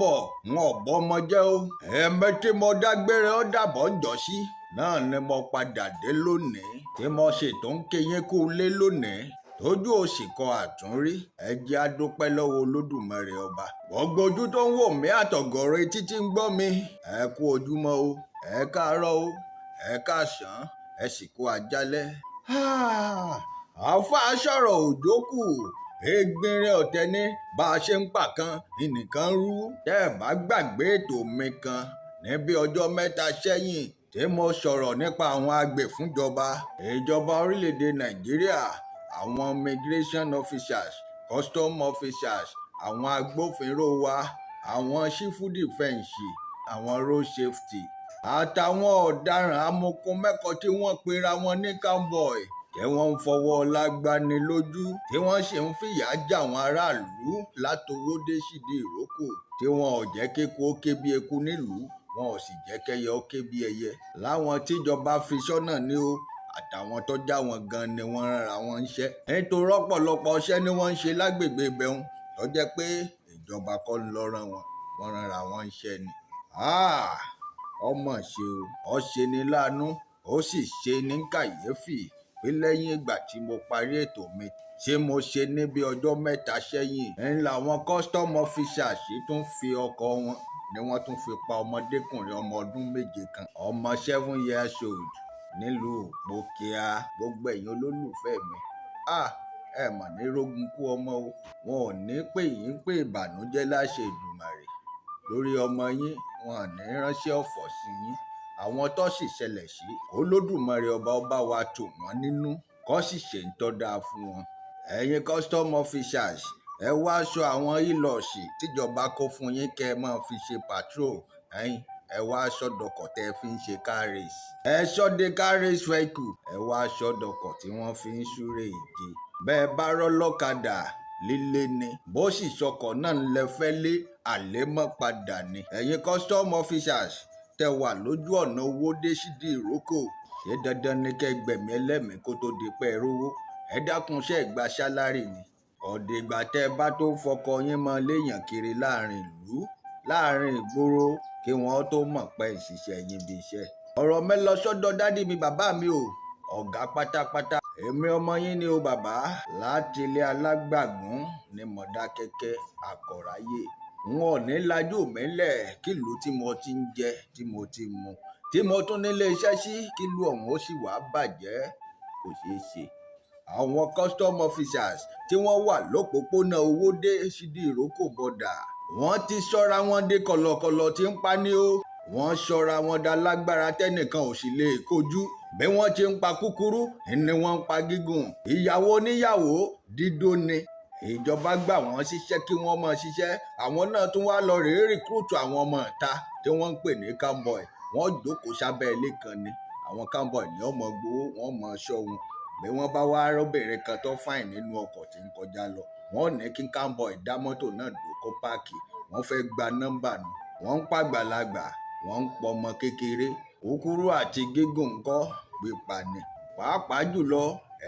bọ̀ wọn ò bọ́mọ jẹ́ o. ẹ̀ẹ̀mẹ́ tí mo dágbére ó dàbọ̀ ń jọ sí náà ni mo padà dé lónìí tí mo ṣètò ń kéyìn kú lé lónìí tójú òsì kọ àtúnrí. ẹ jẹ́ a dúpẹ́ lọ́wọ́ Olódùmarè ọba. gbogbo ojú tó ń wò mí àtọ̀gọ̀rọ̀ etí tí ń gbọ́ mi ẹ kú ojúmọ́ o, ẹ káàárọ̀ o, ẹ káàsán, ẹ sì kú àjálẹ́. àfa sọ̀rọ̀ òjò kù ẹgbẹ́rin ọ̀tẹ̀ ní bá a ṣe ń pa kan ìnìkan rú. tẹ́ ẹ bá gbàgbé ètò mi kan níbi ọjọ́ mẹ́ta sẹ́yìn tí mo sọ̀rọ̀ nípa àwọn agbèfúnjọba ìjọba orílẹ̀-èdè Nàìjíríà, àwọn immigration officers, custom officers, àwọn agbófinró wa, àwọn sífù dìfẹ́ǹsì, àwọn road safety àtàwọn ọ̀daràn amokun mẹ́kọ̀ọ́ tí wọ́n pera wọn ní cowboy tí wọ́n ń fọwọ́ lágbani lójú tí wọ́n sì ń fìyà já àwọn aráàlú látowó dé sídi ìrókò tí wọn ò jẹ́ kéku ó ké bí eku nílùú, wọn ò sì jẹ́ kẹ́yẹ ó ké bí ẹyẹ. láwọn tíjọba fi sọ́nà ní o àtàwọn tó já wọn gan ni wọ́n rárá wọn ń ṣẹ́. nítorí ọ̀pọ̀lọpọ̀ iṣẹ́ ni wọ́n ń ṣe lágbègbè ibẹ̀hún tó jẹ́ pé ìjọba kọ́ ń lọ rán wọn, wọ́n rárá wọn ń ṣẹ́ ni. ọmọ ṣe o, ó ṣe ní láàánú ó sì ṣe ní kàyéfì pé lẹ́yìn ìgbà tí mo parí ètò mi ṣé mo ṣe níbi ọjọ́ mẹ́ta sẹ́yìn ń làwọn custom officers tún fi ọkọ̀ wọn ni wọ́n tún fi pa ọmọdékùnrin ọmọ ọdún 7 kan, ọmọ 7 years old nílùú Òpókíà. gbogbo ẹ̀yin olólùfẹ́ mi ẹ mà ní rógun kú ọmọ o, wọn ò ní pè yín pé ìbànújẹ́ láṣẹ Èdùmàrè lórí ọmọ yín, wọn ò ní ránṣẹ́ ọ̀fọ̀ sí yín. àwọn tó sì ṣẹlẹ̀ sí Olódùmarè ọba wa tù wọ́n nínú kó sì ṣe ń tọ́ dáa fún wọn. ẹ̀yin custom officers ẹ wá aṣọ àwọn ìlọ̀sì tíjọba kó fún yín kẹ́ ẹ máa fi ṣe patrol. ẹ wá aṣọ dọkọ̀ tẹ́ ẹ fi ń ṣe car race. ẹ ṣọ́de car race vehicle. ẹ wá aṣọ dọkọ̀ tí wọ́n fi ń súré ìje. bẹ́ẹ̀ bá rọ́ lọ́kadà líle ni bó sì ṣọkọ̀ náà ń lẹ fẹ́ lé àlémọ́ padà ni. ẹ̀yin custom officers tẹ́ wà lójú ọ̀nà owó dé sídi ìrókò ṣé dandan ni kẹ́ gbẹ̀mí ẹlẹ́mìí kó tó di pẹ́ rówó. ẹ dákun ṣe gba sálárì ni. ọ̀dẹ̀ ìgbà tẹ́ ẹ bá tó fọkọ yín mọ léèyàn kiri láàrin ìlú láàrin ìgboro kí wọ́n tó mọ̀ pé ìṣiṣẹ́ yín bí iṣẹ́. ọ̀rọ̀ mi lọ sọ́dọ̀ dádì mi bàbá mi o, ọ̀gá pátápátá. èmi ọmọ yín ni o bàbá láti ilé Alágbàgún ní Mọ̀dákẹ́kẹ́ Àkọ̀ráyè. n ò ní lajú mi lẹ̀ kílùú tí mo ti ń jẹ tí mo ti mu tí mo tún nílé iṣẹ́ sí kílùú ọ̀hún ó sì wá bàjẹ́, kò ṣeé ṣe. àwọn custom officers tí wọ́n wà lópòpónà Owódé sídi ìrókò bọ́dà wọ́n ti sọ́ra wọn dé kọ̀lọ̀kọ̀lọ̀ tí ń pa ní o. wọ́n sọ́ra wọn dá lágbára tẹ́nìkan ò sì lè kojú. bí wọ́n ti ń pa kúkúrú ni wọ́n ń pa gígùn. ìyàwó oníyàwó dídó ni. ìjọba gbà wọ́n síṣẹ́ kí wọ́n máa ṣiṣẹ́, àwọn náà tún wá lọ rèé rìkúrútù àwọn ọmọ ìta tí wọ́n ń pè ní cowboy. wọ́n jókòó sábẹ́ ilé kan ni. àwọn cowboy ni wọ́n mọ gbowó, wọ́n mọ ṣọ́ wọn. bí wọ́n bá wá rọ́bìnrin kan tó fáìn nínú ọkọ̀ tí ń kọjá lọ, wọ́n ní kí cowboy dá mọ́tò náà dúró kó páàkì. wọ́n fẹ́ gba nọ́mbà nù. wọ́n ń pàgbàlagbà, wọ́n ń pọmọ kékeré. kúkúrú àti gígùn ńkọ́ pípa ni. pàápàá jùlọ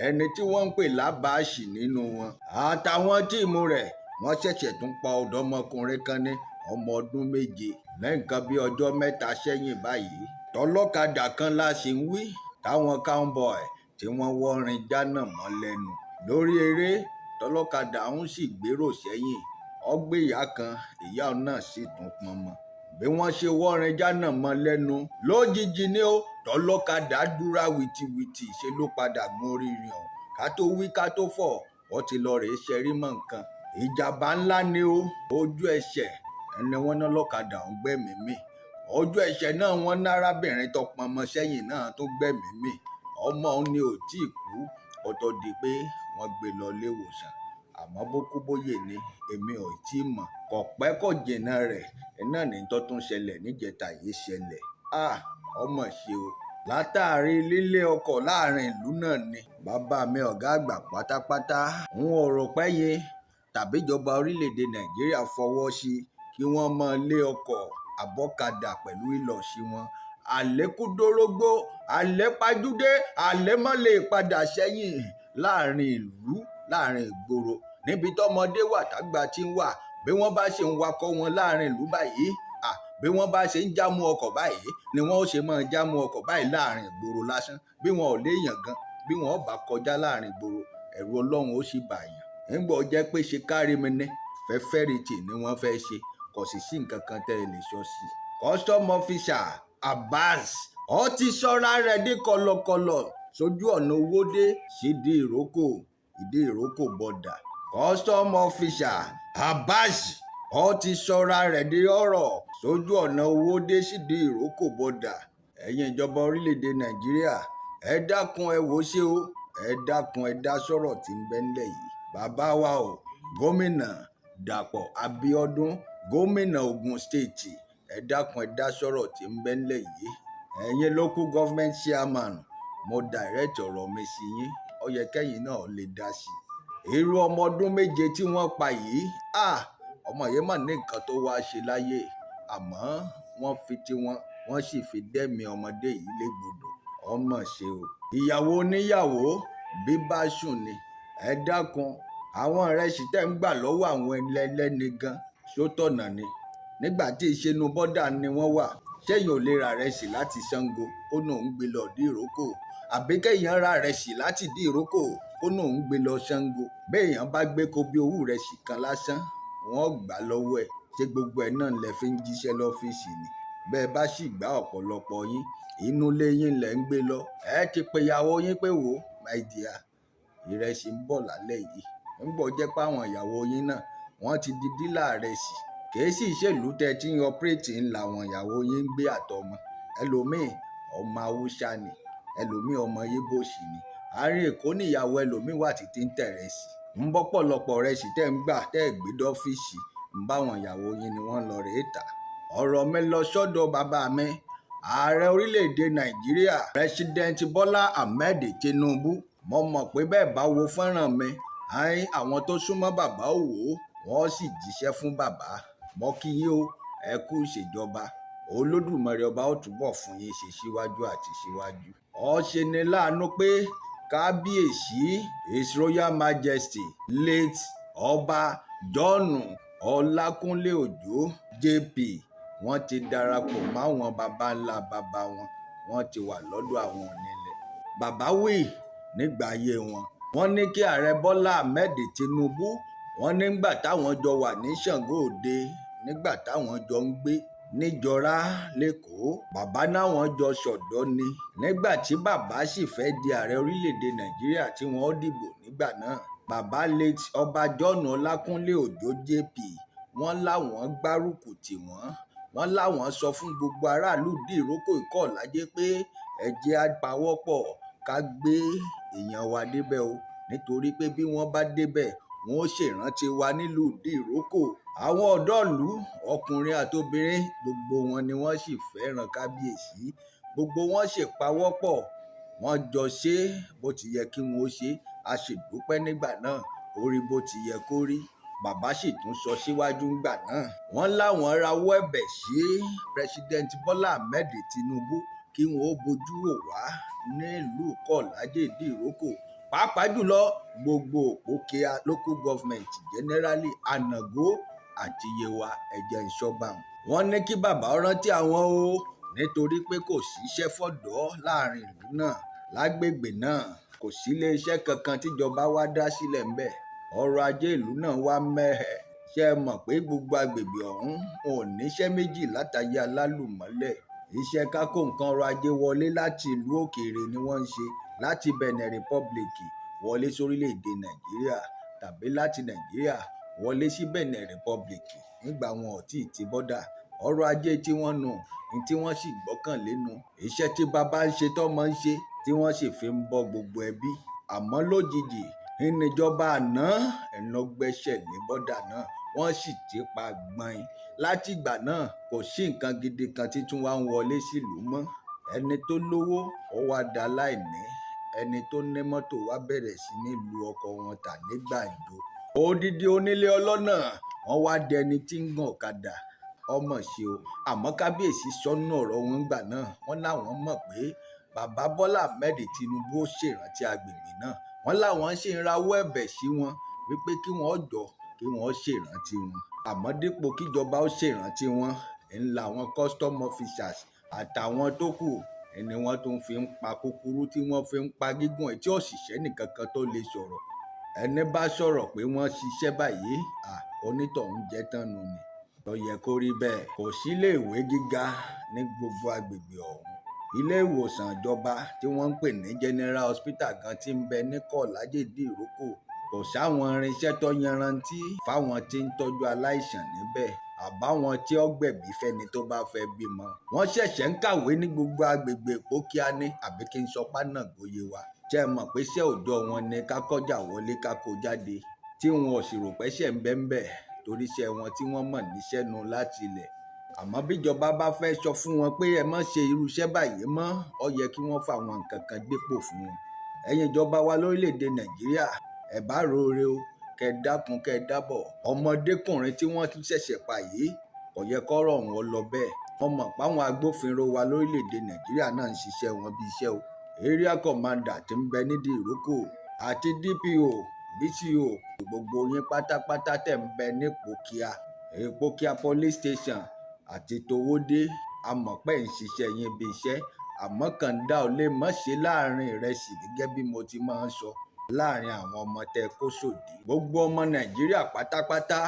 ẹni tí wọ́n ń pè lábàáṣì nínú wọn àtàwọn tíìmù rẹ̀ wọ́n ṣẹ̀ṣẹ̀ tún pa ọ̀dọ́mọkùnrin kan ní ọmọ ọdún 7 lẹ́ǹkan bí ọjọ́ mẹ́ta sẹ́yìn báyìí. tọlọ́kadà kan la sì ń wí táwọn cowboy tí wọ́n wọ́rin jánà mọ́ lẹ́nu lórí eré. tọlọ́kadà ń sì gbèrò sẹ́yìn ọgbẹ́ ìyá kan, ìyá náà sì tún pọn mọ́. bí wọ́n ṣe wọ́rin jánà mọ́ lẹ́nu lójijì ni ó tọlọ́kadà dúrà wìtìwìtì ṣe ló padà gun oríire ọ̀hún. ká tó wí ká tó fọ̀ wọ́n ti lọ rèé ṣẹrí mọ́ nǹkan. ìjàmbá ńlá ni ó. ojú ẹsẹ̀ ẹni wọ́n ná lọ́kadà ń gbẹ̀mí mì. ojú ẹsẹ̀ náà wọ́n ná arábìnrin tó pọnmọ sẹ́yìn náà tó gbẹ̀mí mì. ọmọ òun ni ò tí ì kú kó tó di pé wọ́n gbé lọ iléewòsàn. àmọ́ bó kú bóyè ni èmi ò tí ì mọ̀. kò pẹ́ kò jìnnà rẹ̀ iná ní tó tún ṣẹlẹ̀ níjẹta yìí ṣẹlẹ̀. ọmọ ṣe o látàrí lílé ọkọ̀ láàrin ìlú náà ni. bàbá mi ọ̀gá àgbà pátápátá ń rò pé yẹn tàbí ìjọba orílẹ̀-èdè Nàìjíríà fọwọ́ sí kí wọ́n máa lé ọkọ̀ àbọ́kadà pẹ̀lú ìlọ̀sí wọn. àlékúdórógbó àlépajúdé àlémọ́lẹ̀ padà sẹ́yìn láàrin ìlú láàrin ìgboro níbi tọ́mọdé wà tágbà tí ń wà. bí wọ́n bá ṣe ń wakọ̀ wọn láàrin ìlú báyìí bí wọ́n bá ṣe ń jámú ọkọ̀ báyìí ni wọ́n ó ṣe máa jámú ọkọ̀ báyìí láàrin ìgboro lásán bí wọn ò léèyàn gan bí wọn ò bá kọjá láàrin ìgboro ẹ̀rù ọlọ́run ó sì bàyàn nígbà ó jẹ́ pé ṣe kárí mi ní fẹ́fẹ́rìtì ni wọ́n fẹ́ ṣe kò sì sí nǹkan kan tẹ́ ẹ lè sọ sí. custom officer Abbas ó ti sọ́ra rẹ̀ dé kọ̀lọ̀kọ̀lọ̀ sójú ọ̀nà Owódé sídìí ìrókò ìdí ìrókò bọ́dà. custom officer Abbas ó ti sọ́ra rẹ̀ dé ọ̀rọ̀ sójú ọ̀nà Owódé sídìí ìrókò bọ́dà. ẹ̀yin ìjọba orílẹ̀-èdè Nàìjíríà ẹ dákun ẹ wò ṣe o ẹ dákun ẹ dá sọ̀rọ̀ tí ń bẹ ńlẹ̀ yìí. bàbá wa o gómìnà Dàpọ̀ Abíọ́dún gómìnà Ògùn stéètì ẹ dákun ẹ dá sọ̀rọ̀ tí ń bẹ ńlẹ̀ yìí. ẹ̀yin local government chairman mo direct ọ̀rọ̀ mi sí yín ó yẹ kẹ́yìn náà lè dá sí i. irú ọmọ ọdún méje tí wọ́n pa yìí ọmọ yẹn mà ní nǹkan tó wá ṣe láyé àmọ́ wọ́n fi tiwọn wọ́n sì fi dẹ́mi ọmọdé yìí légbodò ọmọ ṣe o. ìyàwó oníyàwó bí bá sùn ni ẹ dákun àwọn ìrẹsì tẹ́ ń gbà lọ́wọ́ àwọn ẹlẹ́ni gan sótọ̀nà ni nígbà tí ìṣẹ́nu bọ́dà ni wọ́n wà ṣẹ́yìn ò lè ra ìrẹsì láti Ṣàngó ó náà ń gbé lọ dí ìrókò àbí kẹ́yìn ra ìrẹsì láti dí ìrókò ó náà ń gbé lọ Ṣàngó béèyàn bá gbé kó bí owó ìrẹsì kan lásán wọ́n gbà lọ́wọ́ ẹ̀ ṣé gbogbo ẹ̀ náà lẹ fi ń jíṣẹ́ lọ́fíìsì ni bẹ́ẹ̀ bá sì gbá ọ̀pọ̀lọpọ̀ yín inú ilé yín lẹ̀ ń gbé lọ ẹ ti pe ìyàwó yín pé wò my dear ìrẹsì ń bọ̀ lálẹ́ yìí ń bọ̀ jẹ́ pé àwọn ìyàwó yín náà wọ́n ti di dílà ìrẹsì kìí sì ṣèlú tẹ́ tí ń ọpẹ́rẹ́tì ń làwọn ìyàwó yín ń gbé àtọmọ ẹlòmíì ọmọ haúsá ni ẹlòmíì ọmọ yíbò sì ni àárín èkó níyàwó ẹlòmíì wà títí ń tẹ̀rẹ̀sì ń bọ́ pọ̀lọpọ̀ rẹsì tẹ́ ń gbà tẹ́ ẹ̀ gbé dọ́fíìsì ń báwọn ìyàwó yín ni wọ́n lọ rèé tà. ọ̀rọ̀ mi lọ sọ́dọ̀ bàbá mi ààrẹ orílẹ̀-èdè Nàìjíríà President Bọ́lá Ahmed Tinubu mo mọ̀ pé bẹ́ẹ̀ bá wo fọ́nrán mi àwọn tó súnmọ́ bàbá ò wò ó wọ́n sì jíṣẹ́ fún bàbá mo kí yín o ẹ kú ìṣèjọba Olódùmarè ọba ó túbọ̀ fún yín ṣe síwájú àti síwájú. ó ṣe ni láàánú pé kábíyèsí His Royal Majesty late ọba John Ọlákúnlé Òjó JP wọ́n ti darapọ̀ máwọn baba ńlá baba wọ́n ti wà lọ́dọ̀ àwọn onílẹ̀. bàbá wí nígbà ayé wọ́n ní kí ààrẹ Bọ́lá Ahmed Tinubu wọ́n nígbà táwọn jọ wà ní Ṣàngó Òde nígbà táwọn jọ ń gbé níjọra lẹ́kọ̀ọ́ bàbá náwọn jọ ṣọ̀dọ́ ni nígbà tí bàbá sì fẹ́ di ààrẹ orílẹ̀-èdè Nàìjíríà tí wọ́n dìbò nígbà náà bàbá late ọba John Ọlákúnlé Òjó JP wọ́n láwọn gbárùkù tì wọ́n láwọn sọ fún gbogbo aráàlú dí ìrókò Ìkọ̀lájé pé ẹ jẹ́ á pawọ́pọ̀ ká gbé èèyàn wa débẹ̀ o nítorí pé bí wọ́n bá débẹ̀ wọ́n ó ṣèrántí wa nílùú dí ìrókò. àwọn ọ̀dọ́ọ̀lú ọkùnrin àtobìnrin gbogbo wọn ni wọ́n sì fẹ́ràn kábíyèsí gbogbo wọn ṣèpawọ́pọ̀ wọ́n jọ ṣe bó ti yẹ kí wọ́n ṣe a sì dúpẹ́ nígbà náà ó rí bó ti yẹ kó rí. bàbá sì tún sọ síwájú ńgbà náà wọ́n láwọn rawọ́ ẹ̀bẹ̀ sí President Bọ́lá Ahmed Tinubu kí wọ́n ó bójú wò wá nílùú Ìkọ̀lájé dí ìrókò pàápàá jùlọ gbogbo òkè local government generally Ànàgó àti Yewa ẹ̀jẹ̀ ìṣọba wọn ní kí bàbá rántí àwọn o nítorí pé kò síṣẹ́ fọ́dọ̀ láàrin ìlú náà lágbègbè náà kò sí iléeṣẹ́ kankan tíjọba wá dá sílẹ̀ ńbẹ̀ ọrọ̀ ajé ìlú náà wá mẹ́hẹ̀ ṣe é mọ̀ pé gbogbo agbègbè ọ̀hún ò níṣẹ́ méjì látàyè alálùmọ́lẹ̀ iṣẹ́ kákó nǹkan ọrọ̀ ajé wọlé láti ìlú òkèèrè ni wọ́n ń ṣe láti Benin Republic wọlé sórílẹ̀-èdè Nàìjíríà tàbí láti Nàìjíríà wọlé sí Benin Republic nígbà wọn ò tí ì ti bọ́dà ọrọ̀ ajé tí wọ́n nù ní tí wọ́n sì gbọ́kànlé nu iṣẹ́ tí bàbá ń ṣe tọ́mọ ń ṣe tí wọ́n sì fi ń bọ́ gbogbo ẹbí àmọ́ lójijì ìníjọba àná ẹ̀nàgbẹ́sẹ̀ ní bọ́dà náà wọ́n sì ti pa gbọ́n láti ìgbà náà kò sí nǹkan gidi kan tí tún wá ń wọlé sílùú mọ́ ẹni tó lówó ó wá dá láìní ẹni tó ní mọ́tò wá bẹ̀rẹ̀ sí ní lu ọkọ̀ wọn tà ní gbàǹjo odidi onílé ọlọ́nà wọ́n wá dẹni tí ń gàn ọ̀kadà ọmọ ṣe o àmọ́ kábíyèsí sọ́nù ọ̀rọ̀ wọn gbà náà wọ́n láwọn mọ̀ pé bàbá Bọ́lá Ahmed Tinubu ó ṣèrántí agbègbè náà wọ́n láwọn ṣe ń rawọ́ ẹ̀bẹ̀ sí wọn wípé kí wọ́n jọ kí wọ́n ṣèrántí wọn àmọ́ dípò kíjọba ó ṣèrántí wọn ńlá àwọn custom officers àtàwọn tó kù ni wọ́n tún fi ń pa kúkúrú tí wọ́n fi ń pa gígùn ẹ̀ tí òṣìṣẹ́ nìkankan tó lè sọ̀rọ̀ ẹni bá sọ̀rọ̀ pé wọ́n ṣiṣẹ́ báyìí onítọ̀hún jẹ́ tán nù ni tó yẹ kó rí bẹ́ẹ̀. Kò sí iléèwé gíga ní gbogbo agbègbè ọ̀hún. Ilé ìwòsàn ìjọba tí wọ́n ń pè ní General Hospital gan tí ń bẹ ní Kọ̀lájèdè-Ìrókò kò sáwọn irinṣẹ́ tó yanrantí fáwọn tí ń tọ́jú aláìsàn níbẹ̀ àbáwọn tí ó gbẹ̀bí fẹ́ni tó bá fẹ́ bímọ. Wọ́n ṣẹ̀ṣẹ̀ ń kàwé ní gbogbo agbègbè Ìpókíà ní àbí kí n sọ Pánàgóyè wa. Ṣé ẹ mọ̀ pé iṣẹ́ òòjọ́ wọn ni ká kọ́jà wọlé ká kó jáde tí wọn ò sì rò pẹ́ṣẹ̀ ń bẹ́ńbẹ́ torí iṣẹ́ wọn tí wọ́n mọ̀ níṣẹ́ nu láti ilẹ̀. Àmọ́ bíjọba bá fẹ́ sọ fún wọn pé ẹ má ṣe irú iṣẹ́ báyìí mọ́ ó yẹ kí wọ́n fàwọn nǹkan kan gbépò fún wọn. Ẹ̀yin ìjọba wa lórílẹ̀‐èdè Nàìjíríà ẹ bá roore o kẹ dákun kẹ dábọ̀ ọmọdékùnrin tí wọ́n ṣẹ̀ṣẹ̀ pa yìí kò yẹ kọ́rọ̀ wọn lọ bẹ́ẹ̀. Wọ́n mọ̀ páwọn agbófinró wa lórílẹ̀‐èdè Nàìjíríà náà ń ṣiṣẹ́ wọn bí iṣẹ́ o. Area commander tí ń bẹ nídìí Ìrókò àti DPO BCO gbogbo yín pátápátá tẹ̀ ń bẹ ní Ìpókíà police station àti Towódé amọ̀pẹ́ ń ṣiṣẹ́ yín bí iṣẹ́ àmọ́ kàńdá ò lè mọ̀ ṣe láàrin ìrẹsì gẹ́gẹ́ bí mo ti máa ń sọ láàrin àwọn ọmọ tẹ kó sòdí. Gbogbo ọmọ Nàìjíríà pátápátá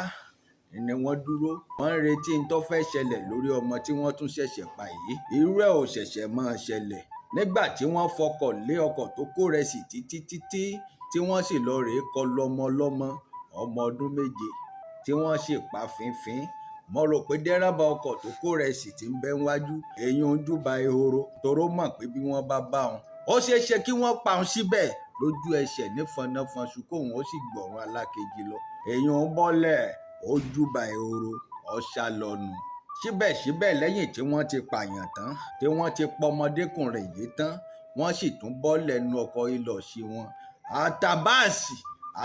ni wọ́n dúró wọ́n ń retí n tó fẹ́ ṣẹlẹ̀ lórí ọmọ tí wọ́n tún ṣẹ̀ṣẹ̀ pa yìí. Irú ẹ̀ ò ṣẹ̀ṣẹ̀ máa ṣẹlẹ̀ nígbà tí wọ́n fọkọ̀ lé ọkọ̀ tó kó rẹsì títí tí wọ́n sì lọ rèé kọlu ọmọ ọlọ́mọ ọmọ ọdún 7 tí wọ́n sì pa fínfín. Mo rò pé dẹ́rẹ́bà ọkọ̀ tó kó rẹsì tí ń bẹ wájú èyí ń júbà ehoro toró mọ̀ pé bí wọ́n bá òun ó ṣeé ṣe kí wọ́n pa òun síbẹ̀ lójú ẹsẹ̀ ní fọnáfọnṣu kóun ó sì gbọ̀run alákejì lọ. Èyí ń bọ́lẹ̀ ó júbà ehoro ọ̀ṣà lọ́nu. Síbẹ̀síbẹ̀ lẹ́yìn tí wọ́n ti pààyàn tán tí wọ́n ti pa ọmọdékùnrin yìí tán wọ́n sì tún bọ́lẹ̀ nu ọkọ̀ ìlọ̀sí wọn. Àtàbáàsì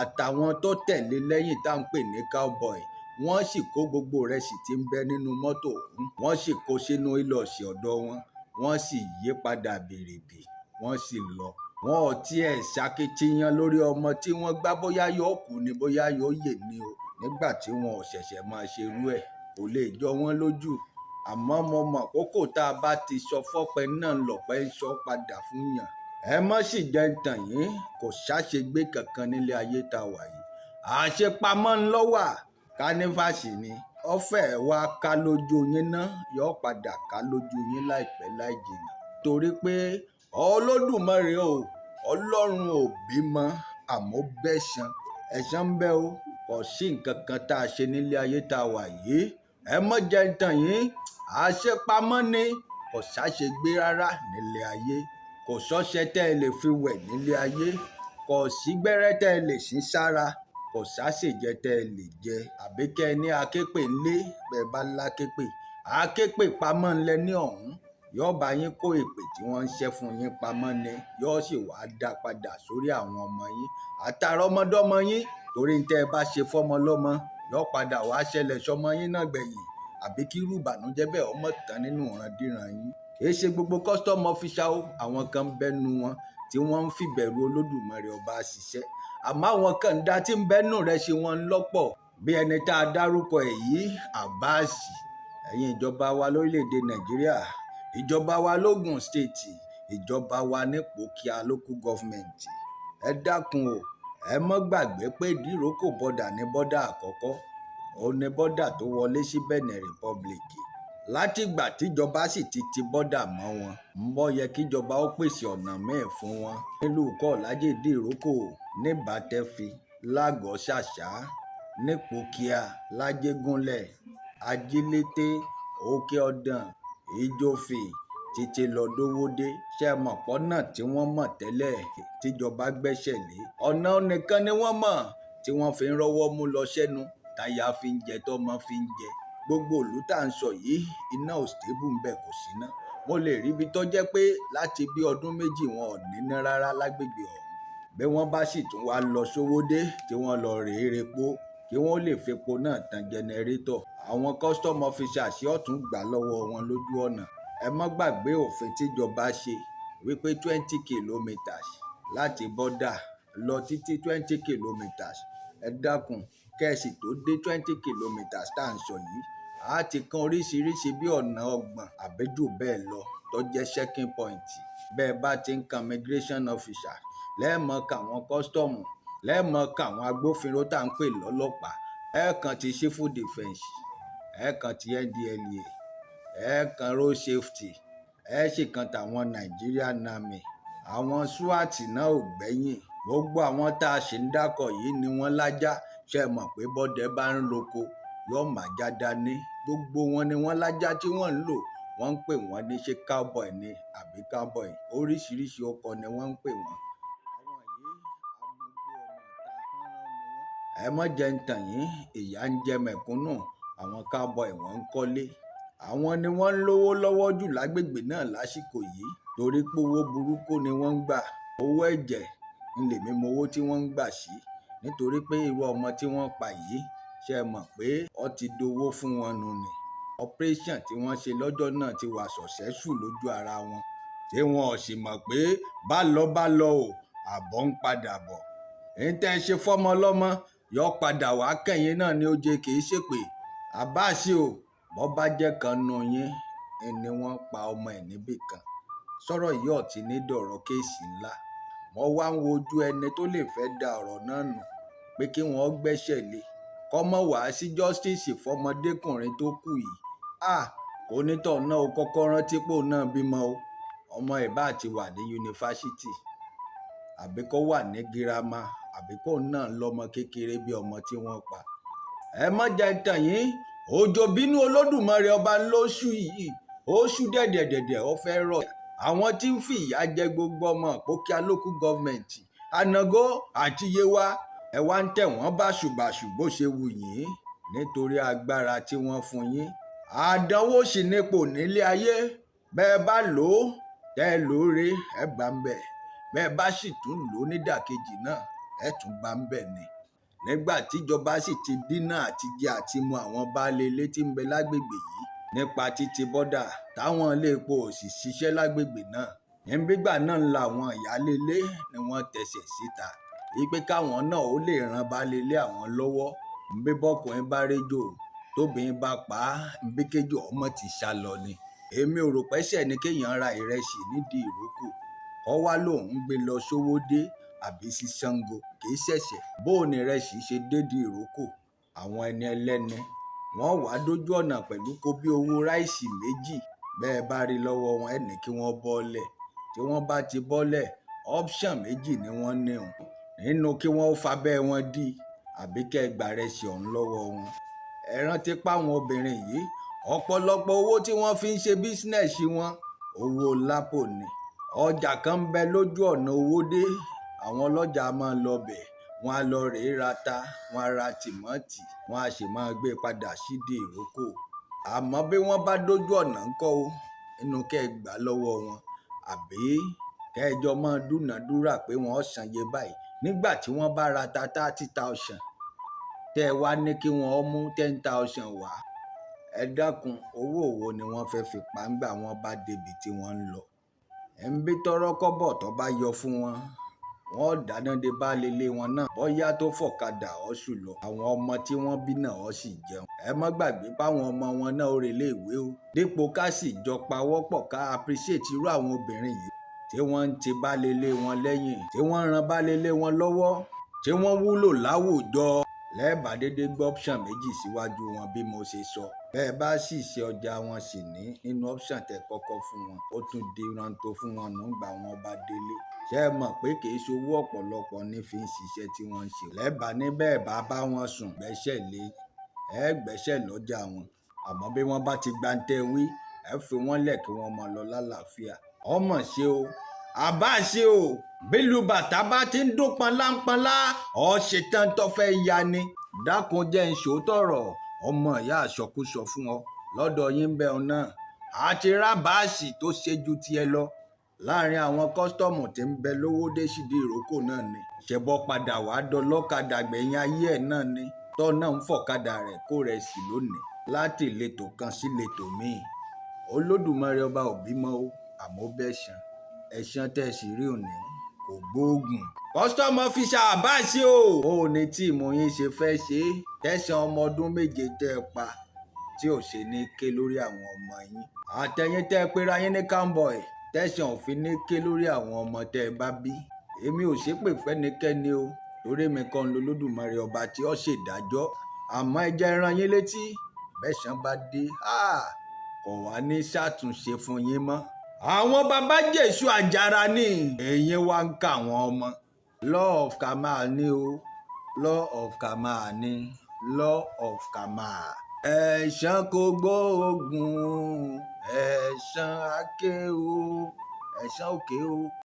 àtàwọn tó tẹ̀lé lẹ́yìn tá à ń pè ní cowboy wọ́n sì kó gbogbo ìrẹsì tí ń bẹ nínú mọ́tò ọ̀hún wọ́n sì kó sínú ìlọ̀sí ọ̀dọ̀ wọn wọ́n sì yí padà bèrèbè wọ́n sì lọ. Wọn ò tiẹ̀ ṣakitiyan lórí ọmọ tí wọ́n gbá bóyá yóò kú ni bóyá yóò yè ni o nígbà tí wọn ò ṣẹ̀ṣẹ̀ máa ṣerú ẹ̀ kò lè jọ wọ́n lójú. Àmọ́ mo mọ̀ kókò tá a bá ti sọ fọ́pẹ́ náà lọ̀pẹ́ ń sọ padà fún yàn. Ẹ mọ́ sì jẹ́ ń tàn yín kò ṣàṣegbé kankan nílé ayé tá a wà yìí. Àṣepamọ́ ńlọ́wà kánífàsì ni ọ̀fẹ́ wa ká lójú yín ná yóò padà ká lójú yín láìpẹ́ láì jìnnà torí pé Olódùmarè o Ọlọ́run ò bímọ àmọ́ bẹ́sàn ẹ̀san ń bẹ o kò sí nǹkan kan tá a ṣe nílé ayé tá a wà yìí. Ẹ mọ́ jẹ́ ń tàn yín àṣepamọ́ ni kò ṣàṣegbé rárá nílé ayé kò sọ́ṣẹ tẹ́ ẹ lè fi wẹ̀ nílé ayé kò sí gbẹ́rẹ́ tẹ́ ẹ lè ṣí sára kò sáṣèjẹ tẹ́ ẹ lè jẹ àbí kẹ́ ẹ ní aképè ńlé bẹ́ẹ̀ bá láképè aképè pamọ́ ńlẹ̀ ní ọ̀hún yóò bá yín kó èpè tí wọ́n ń ṣẹ́ fún yín pamọ́ ni yóò sì wá dá padà sórí àwọn ọmọ yín àtàrà ọmọdọ́mọ yín torí ń tẹ́ ẹ bá ṣe fọ́mọ lọ́mọ yóò padà wá ṣẹlẹ̀ sọmọ yín náà gbẹ̀yìn àbí kí irú ìbànújẹ́ bẹ́ẹ̀ ọmọ tán nínú ìrandíran yín. Kìí ṣe gbogbo custom official àwọn kan bẹ́nu wọn tí wọ́n ń fìbẹ̀rù Olódùmarè ọba ṣiṣẹ́ àmọ́ àwọn kan dá tí ń bẹ́nu rẹ̀ ṣe wọn lọ́pọ̀ bí ẹni tá a dárúkọ ẹ̀ yìí Àbáàsì. Ẹ̀yin ìjọba wa lórílẹ̀‐èdè Nàìjíríà ìjọba wa lógùn state ìjọba wa ní Ìpókíà local government ẹ dákun o ẹ mọ́ gbàgbé pé Ìdíròkò bọ́dà ní bọ́dà àkọ́kọ́ ó ní bọ́dà tó wọlé sí Benin Republic látìgbà tíjọba sì ti bọ́dà mọ́ wọn ń bọ́ yẹ kíjọba ó pèsè ọ̀nà mẹ́ẹ̀ fún wọn nílùú Kọ̀lájèdè-Ìrókò níbàtẹ́fi lágọ̀ọ́ṣàṣà nípòkíà lájégúnlẹ̀ ajílété òkè ọ̀dàn ìjòfè títí lọ dówódé ṣe mọ̀pọ̀ náà tí wọ́n mọ̀ tẹ́lẹ̀ tíjọba gbẹ́sẹ̀ lé ọ̀nà nìkan ni wọ́n mọ̀ tí wọ́n fi ń rọ́wọ́ mú lọ sẹ́nu táyà fi ń jẹ tọ́mọ fi ń jẹ gbogbo ìlú tá à ń sọ yìí iná ò stable ń bẹ kò síná mo lè rí ibi tó jẹ́ pé láti bí ọdún 2 wọn ò níná rárá lágbègbè ọ̀hún bí wọ́n bá sì tún wá lọ sówódé tí wọ́n lọ rèé repo kí wọ́n lè fepo náà tan jẹnẹrétọ̀ àwọn custom officers yóò tún gbà lọ́wọ́ wọn lójú ọ̀nà. Ẹ má gbàgbé òfin tíjọba ṣe wípé 20 kilometres láti bọ́dà lọ títí 20 kilometres ẹ dákun kẹ́ẹ̀sì tó dé 20 kilometres tá à ń sọ yìí a ti kan oríṣiríṣi bí ọ̀nà 30 àbí jù bẹ́ẹ̀ lọ tó jẹ́ checking point. Bẹ́ẹ̀ bá ti ń kan immigration officer lẹ́ẹ̀mọ́ kàwọn kọ́sítọ́ọ̀mù lẹ́ẹ̀mọ́ kàwọn agbófinró tá à ń pè lọ́lọ́pàá ẹ̀ẹ̀kan ti civil defence ẹ̀ẹ̀kan ti NDLEA ẹ̀ẹ̀kan road safety sì kan tàwọn Nigerian Army àwọn SWAT náà ò gbẹ́yìn. Gbogbo àwọn tá a ṣì ń dákọ̀ yìí ni wọ́n lájá ṣe mọ̀ pé bọ́dẹ bá ń roko yóò májá dání. Gbogbo wọn ni wọ́n lájá tí wọ́n ń lò wọ́n ń pè wọ́n ní ṣé cowboy ni àbí cowboy oríṣiríṣi ọkọ̀ ni wọ́n ń pè wọ́n. Àwọn yìí amúgbó ọmọ ìta hánrán ni wọ́n. Ẹ má jẹ́ ń tàn yín ìyà ń jẹ mẹ̀kúnnù àwọn cowboy wọ́n ń kọ́lé. Àwọn ni wọ́n ń lówó lọ́wọ́ jù lágbègbè náà lásìkò yìí torí pé owó burúkú ni wọ́n ń gbà. Owó ẹ̀jẹ̀ ń lè mímọ owó tí wọ́n ń gbà sí nítorí pé irú ọmọ tí wọ́n pa yìí ṣe mọ̀ pé ó ti dowó fún wọn nù ni. Operation tí wọ́n ṣe lọ́jọ́ náà ti wà successful lójú ara wọn tí wọn ò sì mọ̀ pé bá lọ o àbọ̀ ń padà bọ̀. Èyí tẹ́ ẹ ṣe fọ́mọ ọlọ́mọ yọ padà wá kẹ́yìn náà ni ó jẹ́ kì í ṣèpè. Àbáṣe o bọ́ bá jẹ́ kan nù yín ni wọ́n pa ọmọ ẹ̀ níbì kan. Sọ̀rọ̀ yìí ò ti ní dọ̀rọ̀ kéèsì ńlá. Wọ́n wá ń wojú ẹni tó lè fẹ́ da ọ̀rọ̀ náà nù pé kí wọ́n gbẹ́sẹ̀ lé kọ́mọ wá sí justice fọmọdékùnrin tó kù yìí. Kò nítọ̀ náà ó kọ́kọ́ rántí pò náà bímọ o. Ọmọ ẹ̀ bá ti wà ní yunifásitì àbí kó wà ní girama àbí kó náà lọ́mọ kékeré bí ọmọ tí wọ́n pa. Ẹ má jẹ́ tàn yín òjò bínú Olódùmarè ọba lóṣù yìí oṣù dẹ̀dẹ̀dẹ̀dẹ̀ ó fẹ́ rọ̀. Àwọn tí ń fìyà jẹ gbogbo ọmọ Ìpókíà local government Ànàgó àti Yewa ẹ wá ń tẹ̀ wọ́n báṣubàṣu bó ṣe wù yín nítorí agbára tí wọ́n fún yín. Àdánwò sì nípò nílé ayé bẹ́ẹ̀ bá lò ó tẹ́ ẹ lóore ẹ bá ń bẹ̀ bẹ́ẹ̀ bá sì tún lò ó nídàkejì náà ẹ tún bá ń bẹ̀ ni. Nígbà tíjọba sì ti dínà àti jẹ àti mu àwọn baálé ilé tí ń bẹ lágbègbè yìí nípa títì bọ́dà táwọn ilé epo ò sì ṣiṣẹ́ lágbègbè náà. Nígbà náà làwọn ìyáálé ilé ni wọ́n tẹsẹ̀ síta wípé káwọn náà ó lè ran baálé ilé àwọn lọ́wọ́. Bí bọ́kùnrin bá réjò tóbìnrin bá pa á bí kéjò ọmọ ti sá lọ ni. Èmi ò rò pẹ́sẹ̀ ni kéèyàn ra ìrẹsì nídìí ìrókò kọ́ wá lòun gbé lọ sówódé àbí sí Ṣàngó kì í ṣẹ̀ṣẹ̀. Bóò ni ìrẹsì ṣe dédìí ìrókò àwọn ẹni ẹlẹ́ni wọ́n wá dójú ọ̀nà pẹ̀lú kó bí owó ráìsì 2 bẹ́ẹ̀ bá rí lọ́wọ́ wọn ẹ̀ ní kí wọ́n bọ́lẹ̀. Tí wọ́n bá ti bọ́lẹ̀ option 2 ni wọ́n ní o nínú kí wọ́n fabẹ́ wọn dí àbí kẹ́ ẹ gbà rẹsì ọ̀hún lọ́wọ́ wọn. Ẹ rántí páwọn obìnrin yìí ọ̀pọ̀lọpọ̀ owó tí wọ́n fi ń ṣe bísínẹ́sì wọn owó lápò ni. Ọjà kan ń bẹ lójú ọ̀nà Owódé àwọn ọlọ́jà máa lọ bẹ̀ wọ́n á lọ rèé rata wọ́n á ra tìmọ́tì wọ́n á sì máa gbé padà sídìí ìrókò. Àmọ́ bí wọ́n bá dójú ọ̀nà ńkọ́ o inú kẹ́ ẹ gbà lọ́wọ́ wọn àbí kẹ́ ẹ jọ máa dúnàádúrà pé wọ́n san iye báyìí nígbà tí wọ́n bá ra ta 30,000 tẹ́ ẹ wá ní kí wọ́n mú 10,000 wá. Ẹ dákun owó wo ni wọ́n fẹ́ fi pa ńgbà wọ́n bá débi tí wọ́n ń lọ. Ẹ ń bí tọ́rọ́ kọ́bọ̀ tó bá yọ fún wọn wọ́n dáná de baálé ilé wọn náà bóyá tó fọ̀kadà ọ̀ṣù lọ. Àwọn ọmọ tí wọ́n bí náà ó sì jẹun. Ẹ má gbàgbé páwọn ọmọ wọn náà ó relé ìwé o. Dípò ká sì jọ pawọ́pọ̀ ká appreciate irú àwọn obìnrin yìí tí wọ́n ń ti baálé ilé wọn lẹ́yìn tí wọ́n ń ran baálé ilé wọn lọ́wọ́ tí wọ́n wúlò láwùjọ. Lẹ́ẹ̀bà dédé gbọ́ option 2 síwájú wọn bí mo ṣe sọ. Bẹ́ẹ̀ bá sì ṣe ọjà wọn sì ní nínú option tẹ́ kọ́kọ́ fún wọn ó tún di rántó fún wọn nígbà wọn bá délé. Ṣé ẹ mọ̀ pé kì í ṣowó ọ̀pọ̀lọpọ̀ ní fi ń ṣiṣẹ́ tí wọ́n ń ṣe. Lẹ́ẹ̀bà ní bẹ́ẹ̀ bá bá wọn sùn gbẹ́sẹ̀ lé gbẹ́sẹ̀ lọ́jà wọn. Àmọ́ bí wọ́n bá ti gbantẹ́ wí ẹ fi wọ́n lẹ̀ kí wọ́n máa lọ lálàáfíà. Ọmọ ṣe o àbá ṣe o bílù bàtà bá ti ń dún pọnlápọnlá ọ ṣetán tó fẹ́ ya ni. Dákun jẹ́ ń ṣòótọ́rọ̀ ọmọ ìyá àṣọkúsọ fún ọ lọ́dọ̀ yín bẹ́ẹ̀ ọ náà àti rábàásì tó ṣe ju tiẹ̀ lọ láàrin àwọn kọ́sítọ́ọ̀mù tí ń bẹ Lówódé sídìí ìrókò náà ni. Ṣẹ̀bọ̀ padà wàá dọlọ́kadà gbẹ̀yìn ayé ẹ̀ náà ni tọ́ náà ń fọ̀kadà rẹ̀ kó rẹ̀ sí lónìí láti ìletò kan sí ìletò míì. Olódùmarè ọba ò bímọ o àmọ́ bẹ́ẹ̀ ṣan ẹ̀san tẹ́ ẹ sì rí òní kò gbóògùn. custom officer àbáṣe o. ó ní tíìmù yín ṣe fẹ́ ṣe é tẹ̀sán ọmọ ọdún méje tẹ́ ẹ pa tí ò ṣe ní ké lórí àwọn ọmọ yín. àtẹ̀yìn tẹ́ ẹ pera yín ní cowboy tẹ̀sán òfin ní ké lórí àwọn ọmọ tẹ́ ẹ bá bí. èmi ò ṣépè fẹ́nikẹ́ni o torí mi kan lolódùmarè ọba tí ó ṣèdájọ́. àmọ́ ẹ jẹ́ rán yín létí bẹ́sàn bá dé kò wá ní ṣàtúnṣe fún yín mọ́. àwọn baba jésù àjàrà ni èyí wá ń kà wọ́n ọmọ. law of Kamal ni o law of Kamal ni law of Kamal. ẹ̀san kò gbóògùn ẹ̀san àké o ẹ̀san òkè o.